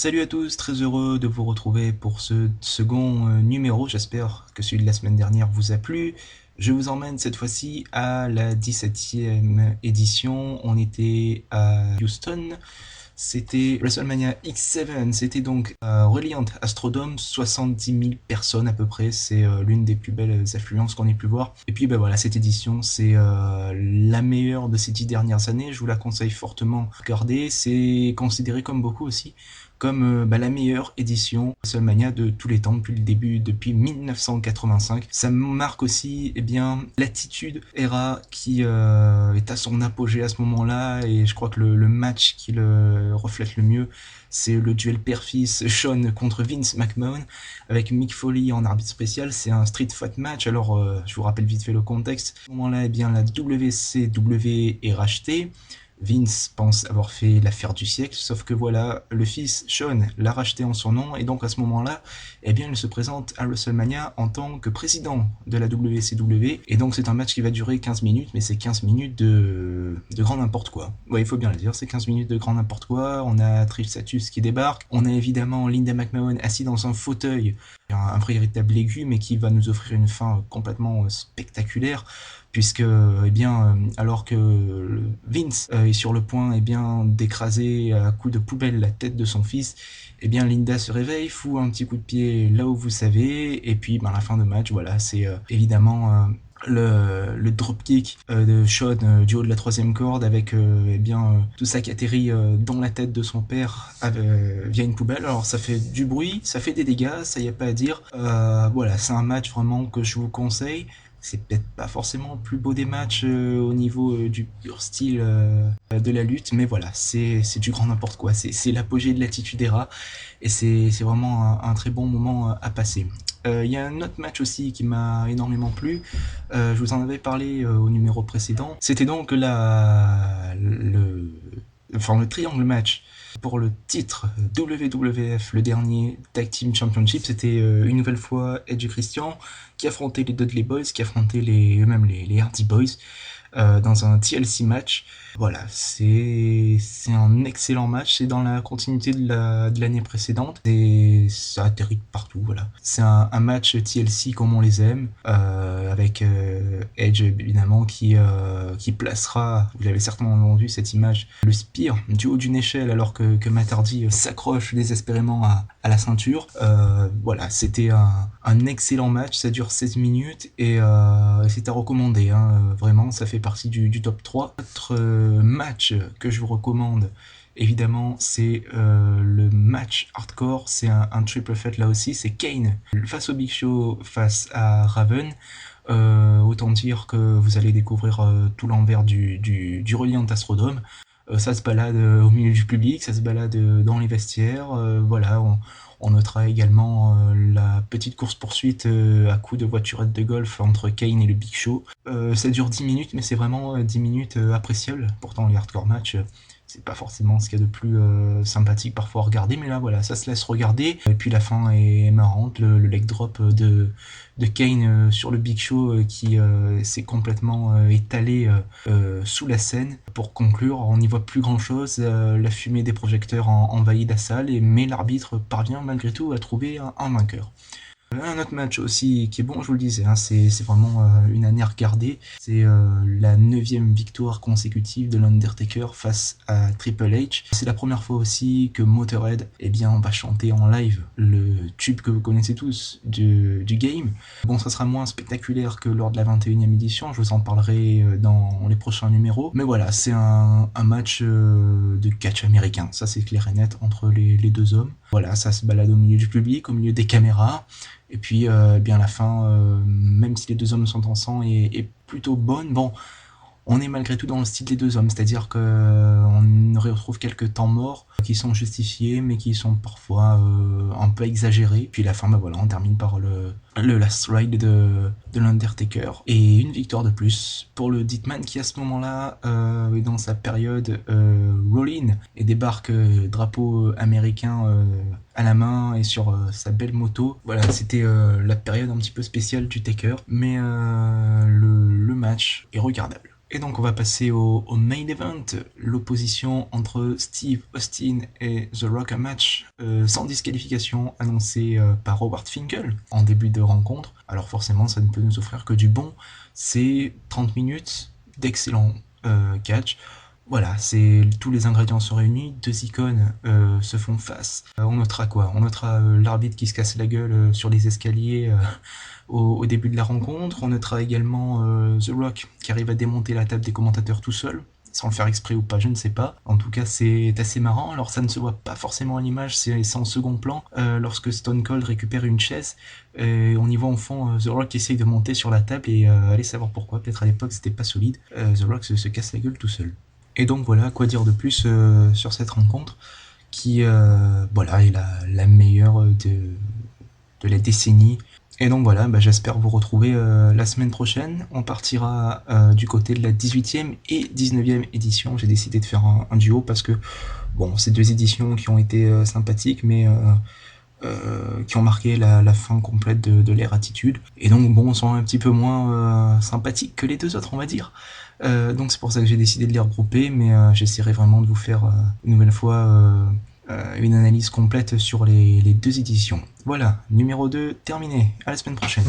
Salut à tous, très heureux de vous retrouver pour ce second numéro. J'espère que celui de la semaine dernière vous a plu. Je vous emmène cette fois-ci à la 17e édition. On était à Houston. C'était WrestleMania X7. C'était donc à Reliant Astrodome, 70 000 personnes à peu près. C'est l'une des plus belles affluences qu'on ait pu voir. Et puis ben voilà, cette édition, c'est la meilleure de ces 10 dernières années. Je vous la conseille fortement. Regardez, c'est considéré comme beaucoup aussi comme la meilleure édition WrestleMania de tous les temps depuis le début, depuis 1985. Ça marque aussi l'attitude era qui est à son apogée à ce moment-là, et je crois que le match qui le reflète le mieux, c'est le duel père-fils Shawn contre Vince McMahon avec Mick Foley en arbitre spécial. C'est un street fight match. Alors je vous rappelle vite fait le contexte. À ce moment-là, la WCW est rachetée. Vince pense avoir fait l'affaire du siècle, sauf que voilà, le fils Shawn l'a racheté en son nom, et donc à ce moment-là, il se présente à WrestleMania en tant que président de la WCW, et donc c'est un match qui va durer 15 minutes, mais c'est 15 minutes de grand n'importe quoi. Ouais, il faut bien le dire, c'est 15 minutes de grand n'importe quoi. On a Trish Stratus qui débarque, on a évidemment Linda McMahon assis dans un fauteuil, un véritable aigu, mais qui va nous offrir une fin complètement spectaculaire, puisque alors que Vince est sur le point d'écraser à coups de poubelle la tête de son fils, Linda se réveille, fout un petit coup de pied là où vous savez, et puis la fin de match, voilà, c'est évidemment le dropkick de Shawn du haut de la troisième corde avec tout ça qui atterrit dans la tête de son père via une poubelle. Alors ça fait du bruit, ça fait des dégâts, ça y a pas à dire. Voilà, c'est un match vraiment que je vous conseille. C'est peut-être pas forcément le plus beau des matchs au niveau du pur style de la lutte, mais voilà, c'est du grand n'importe quoi. C'est l'apogée de l'attitude era, et c'est vraiment un très bon moment à passer. Il y a un autre match aussi qui m'a énormément plu. Je vous en avais parlé au numéro précédent. C'était donc le triangle match pour le titre WWF, le dernier Tag Team Championship. C'était une nouvelle fois Edge et Christian qui affrontaient les Dudley Boys, qui affrontaient les Hardy Boys dans un TLC match. Voilà, c'est un excellent match, c'est dans la continuité de l'année précédente, et ça atterrit partout, voilà. C'est un match TLC comme on les aime, avec Edge évidemment qui placera, vous l'avez certainement entendu cette image, le spear du haut d'une échelle alors que Matt Hardy s'accroche désespérément à la ceinture. Voilà, c'était un excellent match, ça dure 16 minutes, et c'est à recommander, hein, vraiment, ça fait partie du top 3. Autre match que je vous recommande, évidemment, c'est le match hardcore, c'est un triple threat là aussi, c'est Kane face au Big Show face à Raven. Autant dire que vous allez découvrir tout l'envers du Reliant Astrodome. Ça se balade au milieu du public, ça se balade dans les vestiaires, voilà, on notera également la petite course-poursuite à coups de voiturette de golf entre Kane et le Big Show. Ça dure 10 minutes, mais c'est vraiment 10 minutes appréciables. Pourtant, les hardcore matchs, c'est pas forcément ce qu'il y a de plus sympathique parfois à regarder, mais là, voilà, ça se laisse regarder. Et puis la fin est marrante, le leg drop de Kane sur le Big Show qui s'est complètement étalé sous la scène. Pour conclure, on n'y voit plus grand chose, la fumée des projecteurs envahit la salle, mais l'arbitre parvient malgré tout à trouver un vainqueur. Un autre match aussi qui est bon, je vous le disais, hein, c'est vraiment une année à regarder. C'est la 9e victoire consécutive de l'Undertaker face à Triple H. C'est la première fois aussi que Motorhead va chanter en live le tube que vous connaissez tous du game. Bon, ça sera moins spectaculaire que lors de la 21e édition, je vous en parlerai dans les prochains numéros. Mais voilà, c'est un match de catch américain, ça c'est clair et net, entre les deux hommes. Voilà, ça se balade au milieu du public, au milieu des caméras. Et puis, la fin, même si les deux hommes sont ensemble, est plutôt bonne. Bon, on est malgré tout dans le style des deux hommes, c'est-à-dire qu'on retrouve quelques temps morts qui sont justifiés, mais qui sont parfois un peu exagérés. Puis la fin, voilà, on termine par le last ride de l'Undertaker. Et une victoire de plus pour le Deadman qui, à ce moment-là, est dans sa période roll-in et débarque drapeau américain à la main et sur sa belle moto. Voilà, c'était la période un petit peu spéciale du Taker, mais le match est regardable. Et donc on va passer au main event, l'opposition entre Steve Austin et The Rock, un match sans disqualification annoncé par Howard Finkel en début de rencontre. Alors forcément ça ne peut nous offrir que du bon, c'est 30 minutes d'excellents catch. Voilà, tous les ingrédients sont réunis, deux icônes se font face. On notera quoi? On notera l'arbitre qui se casse la gueule sur les escaliers au début de la rencontre. On notera également The Rock qui arrive à démonter la table des commentateurs tout seul, sans le faire exprès ou pas, je ne sais pas. En tout cas, c'est assez marrant. Alors ça ne se voit pas forcément à l'image, c'est en second plan. Lorsque Stone Cold récupère une chaise, on y voit en fond The Rock qui essaye de monter sur la table et allez savoir pourquoi. Peut-être à l'époque c'était pas solide. The Rock se casse la gueule tout seul. Et donc voilà, quoi dire de plus sur cette rencontre qui voilà, est la meilleure de la décennie. Et donc voilà, j'espère vous retrouver la semaine prochaine. On partira du côté de la 18e et 19e édition. J'ai décidé de faire un duo parce que, bon, c'est deux éditions qui ont été sympathiques, mais qui ont marqué la fin complète de l'ère Attitude. Et donc, bon, sont un petit peu moins sympathiques que les deux autres, on va dire. Donc c'est pour ça que j'ai décidé de les regrouper, mais j'essaierai vraiment de vous faire une nouvelle fois une analyse complète sur les deux éditions. Voilà, numéro 2 terminé, à la semaine prochaine.